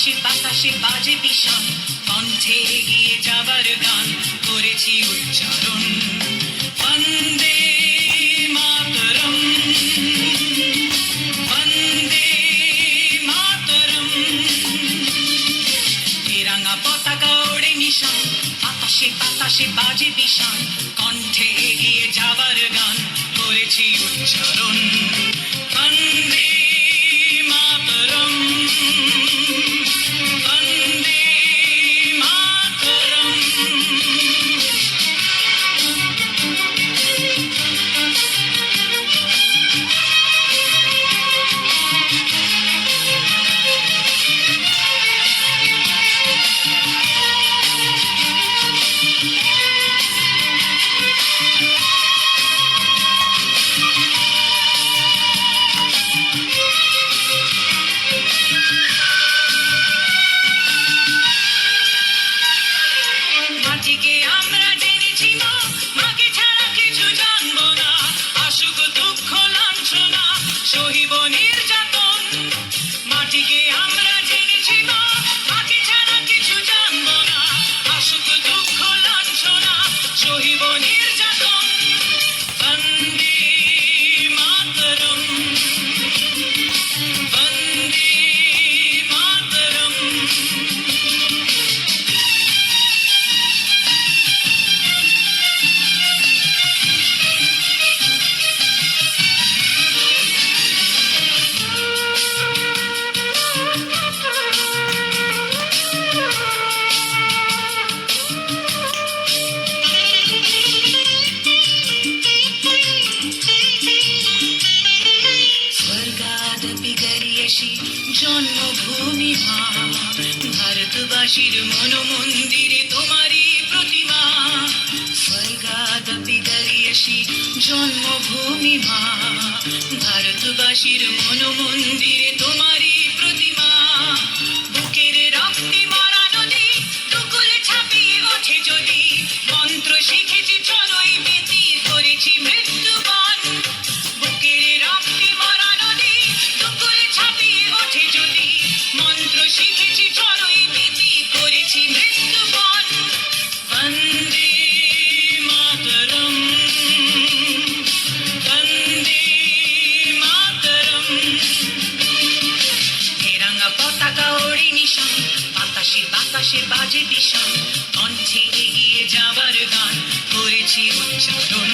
বাতাসে বাতাসে বাজে বিষণ, কণ্ঠে এগিয়ে যাবার গান করেছি উচ্চারণ। বন্দে মাতরম, বন্দে মাতরম। তেরাঙ্গা পতাকা ওড়ে নিশান, বাতাসে বাতাসে বাজে বিষণ, কণ্ঠে এগিয়ে যাবার গান করেছি উচ্চারণ। বন্দে মাতরম, বন্দে মাতরম। মাটিকে আমরা জেনেছি মা, মাকে ছাড়া কিছু জানবো না। আসুক দুঃখ লাঞ্ছনা, সহিব নির্যাতন। মাটিকে আমরা জেনেছি মা, মাকে ছাড়া কিছু জানবো না। আসুক দুঃখ লাঞ্ছনা, সহিব নির্যাতন। বন্দে মাতরম, বন্দে মাতরম। স্বর্গাদপি গরিয়সী জন্মভূমি মা, ভারতবাসীর মনমন্দিরে তোমারই প্রতিমা। স্বর্গাদপি গরিয়সী জন্মভূমি মা, ভারতবাসীর মনমন্দিরে তোমারই প্রতিমা। বুকের রক্তে মরা নদী, দুকুল ছাপিয়ে ওঠে যদি, মন্ত্র শিখেছি চড়ই বেতি, করেছি মৃত্যুবরণ। বুকের রক্তে মরা নদী, দুকুল ছাপিয়ে ওঠে যদি, মন্ত্র শিখেছি চড়ই বেতি, করেছি মৃত্যুবরণ। বন্দে মাতরম, বন্দে মাতরম। তেরাঙ্গা পতাকা ওড়ে নিশান, বাতাসে বাতাসে বাজে বিষণ, কণ্ঠে এগিয়ে যাবার গান করেছি উচ্চারণ।